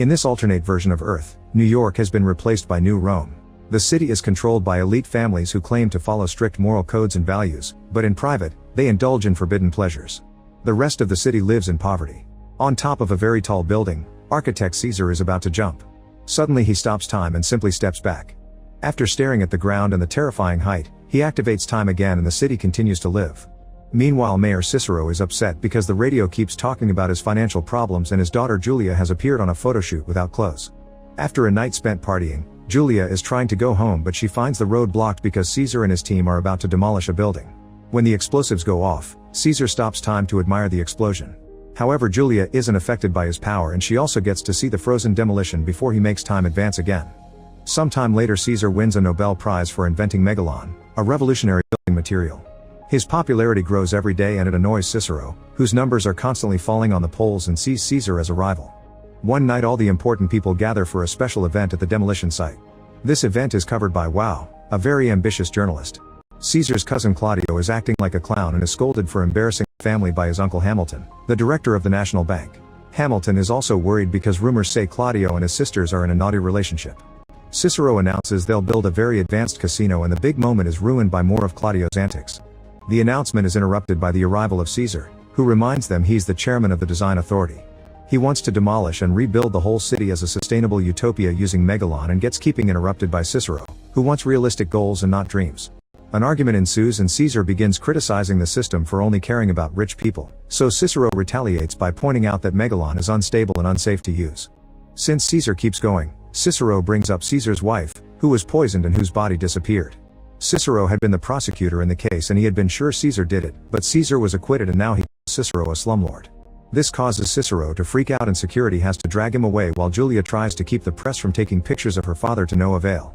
In this alternate version of Earth, New York has been replaced by New Rome. The city is controlled by elite families who claim to follow strict moral codes and values, but in private, they indulge in forbidden pleasures. The rest of the city lives in poverty. On top of a very tall building, architect Caesar is about to jump. Suddenly he stops time and simply steps back. After staring at the ground and the terrifying height, he activates time again and the city continues to live. Meanwhile, Mayor Cicero is upset because the radio keeps talking about his financial problems and his daughter Julia has appeared on a photo shoot without clothes. After a night spent partying, Julia is trying to go home but she finds the road blocked because Caesar and his team are about to demolish a building. When the explosives go off, Caesar stops time to admire the explosion. However, Julia isn't affected by his power and she also gets to see the frozen demolition before he makes time advance again. Sometime later, Caesar wins a Nobel Prize for inventing megalon, a revolutionary building material. His popularity grows every day and it annoys Cicero, whose numbers are constantly falling on the polls and sees Caesar as a rival. One night all the important people gather for a special event at the demolition site. This event is covered by Wow, a very ambitious journalist. Caesar's cousin Claudio is acting like a clown and is scolded for embarrassing the family by his uncle Hamilton, the director of the National Bank. Hamilton is also worried because rumors say Claudio and his sisters are in a naughty relationship. Cicero announces they'll build a very advanced casino and the big moment is ruined by more of Claudio's antics. The announcement is interrupted by the arrival of Caesar, who reminds them he's the chairman of the design authority. He wants to demolish and rebuild the whole city as a sustainable utopia using megalon and gets keeping interrupted by Cicero, who wants realistic goals and not dreams. An argument ensues and Caesar begins criticizing the system for only caring about rich people, so Cicero retaliates by pointing out that megalon is unstable and unsafe to use. Since Caesar keeps going, Cicero brings up Caesar's wife, who was poisoned and whose body disappeared. Cicero had been the prosecutor in the case and he had been sure Caesar did it, but Caesar was acquitted and now he calls Cicero a slumlord. This causes Cicero to freak out and security has to drag him away while Julia tries to keep the press from taking pictures of her father to no avail.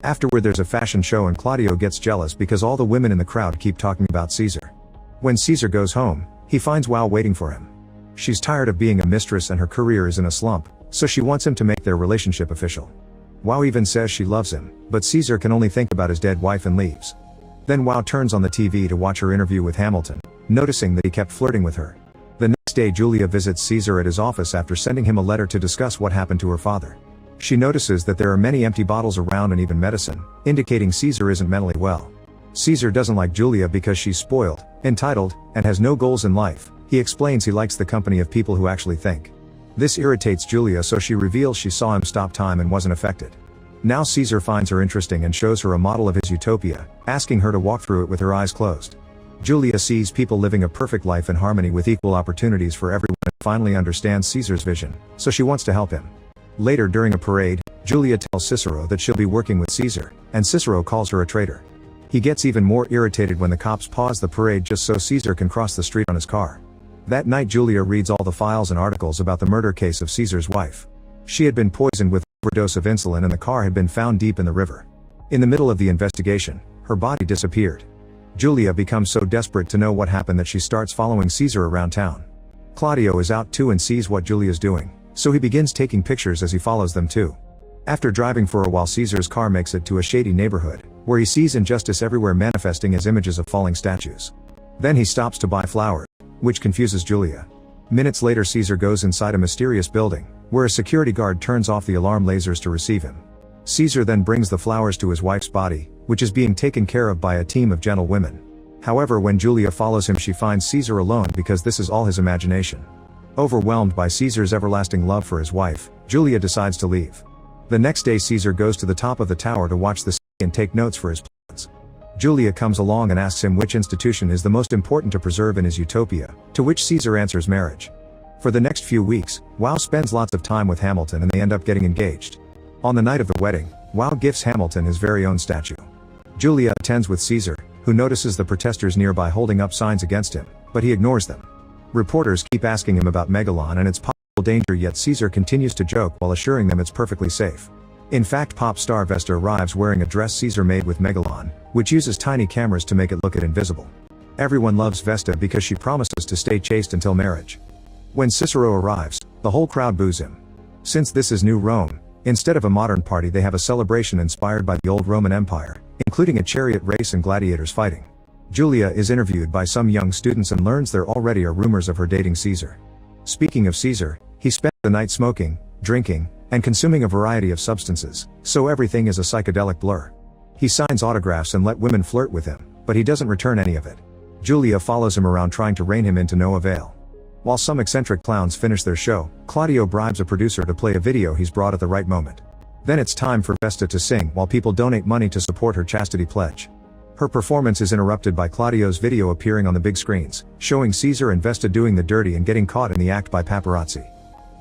Afterward there's a fashion show and Claudio gets jealous because all the women in the crowd keep talking about Caesar. When Caesar goes home, he finds Wow waiting for him. She's tired of being a mistress and her career is in a slump, so she wants him to make their relationship official. Wow even says she loves him, but Caesar can only think about his dead wife and leaves. Then Wow turns on the TV to watch her interview with Hamilton, noticing that he kept flirting with her. The next day Julia visits Caesar at his office after sending him a letter to discuss what happened to her father. She notices that there are many empty bottles around and even medicine, indicating Caesar isn't mentally well. Caesar doesn't like Julia because she's spoiled, entitled, and has no goals in life. He explains he likes the company of people who actually think. This irritates Julia, so she reveals she saw him stop time and wasn't affected. Now Caesar finds her interesting and shows her a model of his utopia, asking her to walk through it with her eyes closed. Julia sees people living a perfect life in harmony with equal opportunities for everyone and finally understands Caesar's vision, so she wants to help him. Later during a parade, Julia tells Cicero that she'll be working with Caesar, and Cicero calls her a traitor. He gets even more irritated when the cops pause the parade just so Caesar can cross the street on his car. That night Julia reads all the files and articles about the murder case of Caesar's wife. She had been poisoned with an overdose of insulin and the car had been found deep in the river. In the middle of the investigation, her body disappeared. Julia becomes so desperate to know what happened that she starts following Caesar around town. Claudio is out too and sees what Julia's doing, so he begins taking pictures as he follows them too. After driving for a while, Caesar's car makes it to a shady neighborhood, where he sees injustice everywhere manifesting as images of falling statues. Then he stops to buy flowers, which confuses Julia. Minutes later Caesar goes inside a mysterious building, where a security guard turns off the alarm lasers to receive him. Caesar then brings the flowers to his wife's body, which is being taken care of by a team of gentle women. However, when Julia follows him she finds Caesar alone because this is all his imagination. Overwhelmed by Caesar's everlasting love for his wife, Julia decides to leave. The next day Caesar goes to the top of the tower to watch the city and take notes for his plans. Julia comes along and asks him which institution is the most important to preserve in his utopia, to which Caesar answers marriage. For the next few weeks, Wow spends lots of time with Hamilton and they end up getting engaged. On the night of the wedding, Wow gifts Hamilton his very own statue. Julia attends with Caesar, who notices the protesters nearby holding up signs against him, but he ignores them. Reporters keep asking him about megalon and its possible danger, yet Caesar continues to joke while assuring them it's perfectly safe. In fact, pop star Vesta arrives wearing a dress Caesar made with megalon, which uses tiny cameras to make it look invisible. Everyone loves Vesta because she promises to stay chaste until marriage. When Cicero arrives, the whole crowd boos him. Since this is New Rome, instead of a modern party they have a celebration inspired by the old Roman Empire, including a chariot race and gladiators fighting. Julia is interviewed by some young students and learns there already are rumors of her dating Caesar. Speaking of Caesar, he spent the night smoking, drinking, and consuming a variety of substances, so everything is a psychedelic blur. He signs autographs and let women flirt with him, but he doesn't return any of it. Julia follows him around trying to rein him in to no avail. While some eccentric clowns finish their show, Claudio bribes a producer to play a video he's brought at the right moment. Then it's time for Vesta to sing while people donate money to support her chastity pledge. Her performance is interrupted by Claudio's video appearing on the big screens, showing Caesar and Vesta doing the dirty and getting caught in the act by paparazzi.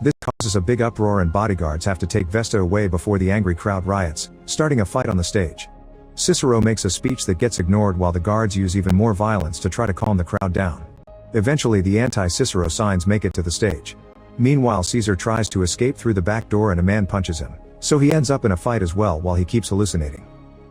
This causes a big uproar and bodyguards have to take Vesta away before the angry crowd riots, starting a fight on the stage. Cicero makes a speech that gets ignored while the guards use even more violence to try to calm the crowd down. Eventually the anti-Cicero signs make it to the stage. Meanwhile Caesar tries to escape through the back door and a man punches him, so he ends up in a fight as well while he keeps hallucinating.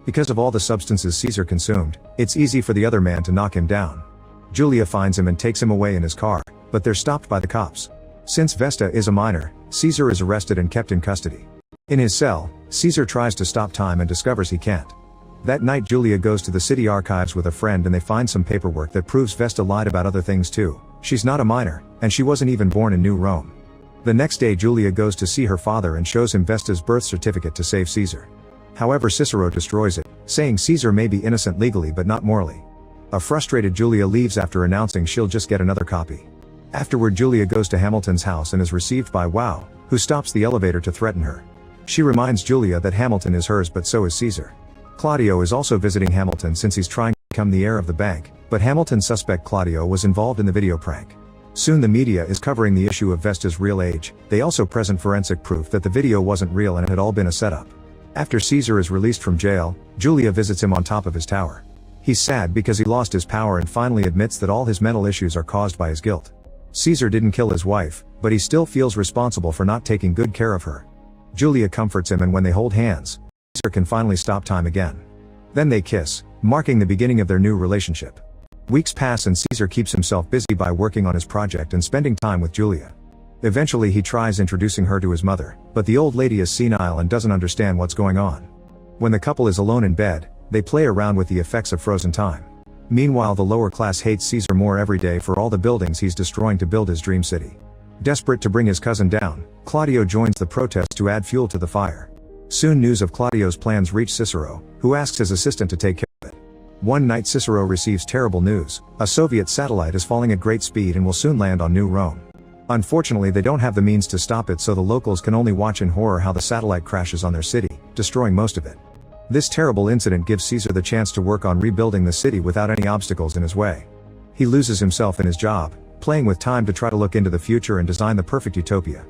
Because of all the substances Caesar consumed, it's easy for the other man to knock him down. Julia finds him and takes him away in his car, but they're stopped by the cops. Since Vesta is a minor, Caesar is arrested and kept in custody. In his cell, Caesar tries to stop time and discovers he can't. That night Julia goes to the city archives with a friend and they find some paperwork that proves Vesta lied about other things too. She's not a minor, and she wasn't even born in New Rome. The next day Julia goes to see her father and shows him Vesta's birth certificate to save Caesar. However, Cicero destroys it, saying Caesar may be innocent legally but not morally. A frustrated Julia leaves after announcing she'll just get another copy. Afterward Julia goes to Hamilton's house and is received by Wow, who stops the elevator to threaten her. She reminds Julia that Hamilton is hers but so is Caesar. Claudio is also visiting Hamilton since he's trying to become the heir of the bank, but Hamilton suspects Claudio was involved in the video prank. Soon the media is covering the issue of Vesta's real age. They also present forensic proof that the video wasn't real and it had all been a setup. After Caesar is released from jail, Julia visits him on top of his tower. He's sad because he lost his power and finally admits that all his mental issues are caused by his guilt. Caesar didn't kill his wife, but he still feels responsible for not taking good care of her. Julia comforts him and when they hold hands, Caesar can finally stop time again. Then they kiss, marking the beginning of their new relationship. Weeks pass and Caesar keeps himself busy by working on his project and spending time with Julia. Eventually he tries introducing her to his mother, but the old lady is senile and doesn't understand what's going on. When the couple is alone in bed, they play around with the effects of frozen time. Meanwhile the lower class hates Caesar more every day for all the buildings he's destroying to build his dream city. Desperate to bring his cousin down, Claudio joins the protest to add fuel to the fire. Soon news of Claudio's plans reach Cicero, who asks his assistant to take care of it. One night Cicero receives terrible news: a Soviet satellite is falling at great speed and will soon land on New Rome. Unfortunately they don't have the means to stop it, so the locals can only watch in horror how the satellite crashes on their city, destroying most of it. This terrible incident gives Caesar the chance to work on rebuilding the city without any obstacles in his way. He loses himself in his job, playing with time to try to look into the future and design the perfect utopia.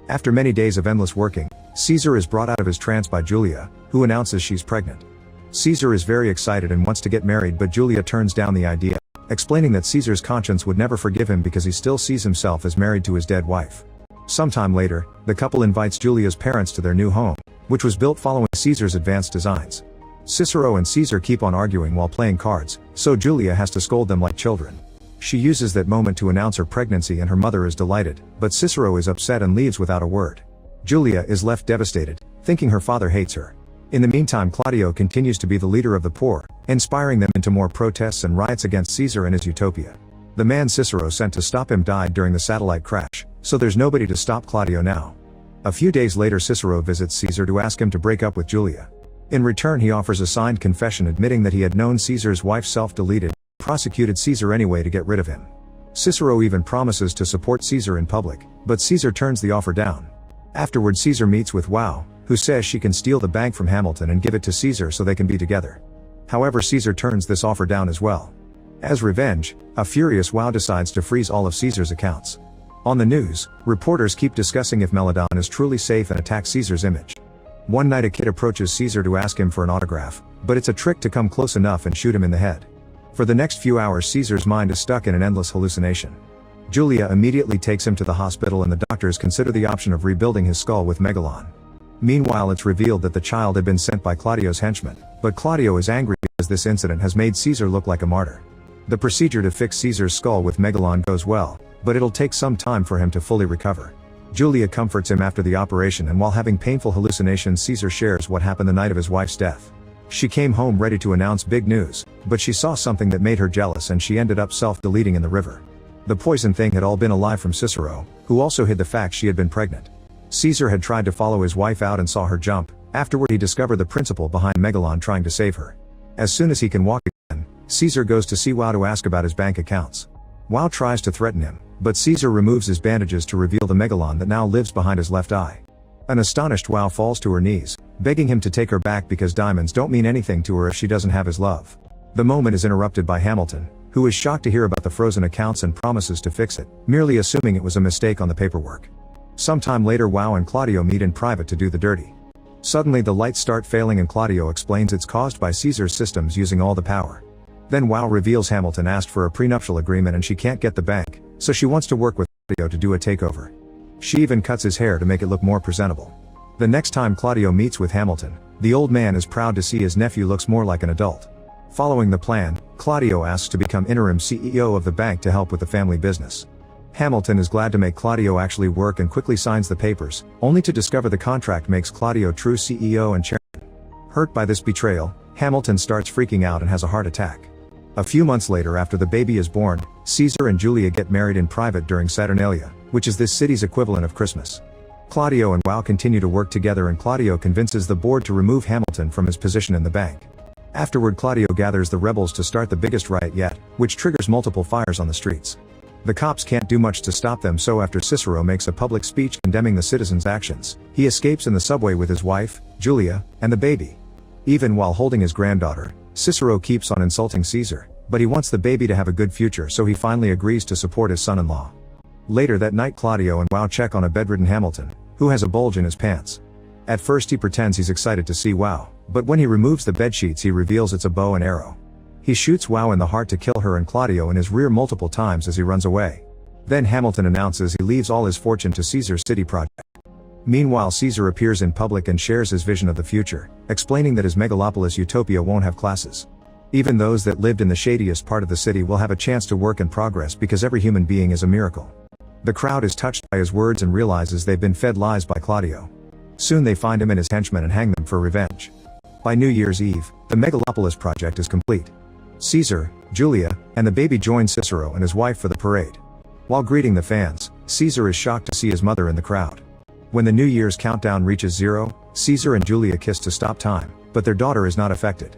After many days of endless working, Caesar is brought out of his trance by Julia, who announces she's pregnant. Caesar is very excited and wants to get married, but Julia turns down the idea, explaining that Caesar's conscience would never forgive him because he still sees himself as married to his dead wife. Sometime later, the couple invites Julia's parents to their new home, which was built following Caesar's advanced designs. Cicero and Caesar keep on arguing while playing cards, so Julia has to scold them like children. She uses that moment to announce her pregnancy and her mother is delighted, but Cicero is upset and leaves without a word. Julia is left devastated, thinking her father hates her. In the meantime Claudio continues to be the leader of the poor, inspiring them into more protests and riots against Caesar and his utopia. The man Cicero sent to stop him died during the satellite crash, so there's nobody to stop Claudio now. A few days later Cicero visits Caesar to ask him to break up with Julia. In return he offers a signed confession admitting that he had known Caesar's wife self-deleted, prosecuted Caesar anyway to get rid of him. Cicero even promises to support Caesar in public, but Caesar turns the offer down. Afterward Caesar meets with Wow, who says she can steal the bank from Hamilton and give it to Caesar so they can be together. However, Caesar turns this offer down as well. As revenge, a furious Wow decides to freeze all of Caesar's accounts. On the news, reporters keep discussing if Melodon is truly safe and attack Caesar's image. One night a kid approaches Caesar to ask him for an autograph, but it's a trick to come close enough and shoot him in the head. For the next few hours Caesar's mind is stuck in an endless hallucination. Julia immediately takes him to the hospital and the doctors consider the option of rebuilding his skull with Megalon. Meanwhile it's revealed that the child had been sent by Claudio's henchmen, but Claudio is angry because this incident has made Caesar look like a martyr. The procedure to fix Caesar's skull with Megalon goes well, but it'll take some time for him to fully recover. Julia comforts him after the operation, and while having painful hallucinations Caesar shares what happened the night of his wife's death. She came home ready to announce big news, but she saw something that made her jealous and she ended up self-deleting in the river. The poison thing had all been a lie from Cicero, who also hid the fact she had been pregnant. Caesar had tried to follow his wife out and saw her jump. Afterward he discovered the principal behind Megalon trying to save her. As soon as he can walk again, Caesar goes to see Wow to ask about his bank accounts. Wow tries to threaten him, but Caesar removes his bandages to reveal the Megalon that now lives behind his left eye. An astonished Wow falls to her knees, begging him to take her back because diamonds don't mean anything to her if she doesn't have his love. The moment is interrupted by Hamilton, who is shocked to hear about the frozen accounts and promises to fix it, merely assuming it was a mistake on the paperwork. Sometime later Wow and Claudio meet in private to do the dirty. Suddenly the lights start failing and Claudio explains it's caused by Caesar's systems using all the power. Then Wow reveals Hamilton asked for a prenuptial agreement and she can't get the bank, so she wants to work with Claudio to do a takeover. She even cuts his hair to make it look more presentable. The next time Claudio meets with Hamilton, the old man is proud to see his nephew looks more like an adult. Following the plan, Claudio asks to become interim CEO of the bank to help with the family business. Hamilton is glad to make Claudio actually work and quickly signs the papers, only to discover the contract makes Claudio true CEO and chairman. Hurt by this betrayal, Hamilton starts freaking out and has a heart attack. A few months later after the baby is born, Caesar and Julia get married in private during Saturnalia, which is this city's equivalent of Christmas. Claudio and Wow continue to work together and Claudio convinces the board to remove Hamilton from his position in the bank. Afterward Claudio gathers the rebels to start the biggest riot yet, which triggers multiple fires on the streets. The cops can't do much to stop them, so after Cicero makes a public speech condemning the citizens' actions, he escapes in the subway with his wife, Julia, and the baby. Even while holding his granddaughter, Cicero keeps on insulting Caesar, but he wants the baby to have a good future, so he finally agrees to support his son-in-law. Later that night Claudio and Wow check on a bedridden Hamilton, who has a bulge in his pants. At first he pretends he's excited to see Wow, but when he removes the bedsheets he reveals it's a bow and arrow. He shoots Wow in the heart to kill her and Claudio in his rear multiple times as he runs away. Then Hamilton announces he leaves all his fortune to Caesar's city project. Meanwhile Caesar appears in public and shares his vision of the future, explaining that his megalopolis utopia won't have classes. Even those that lived in the shadiest part of the city will have a chance to work and progress because every human being is a miracle. The crowd is touched by his words and realizes they've been fed lies by Claudio. Soon they find him and his henchmen and hang them for revenge. By New Year's Eve, the megalopolis project is complete. Caesar, Julia, and the baby join Cicero and his wife for the parade. While greeting the fans, Caesar is shocked to see his mother in the crowd. When the New Year's countdown reaches 0, Caesar and Julia kiss to stop time, but their daughter is not affected.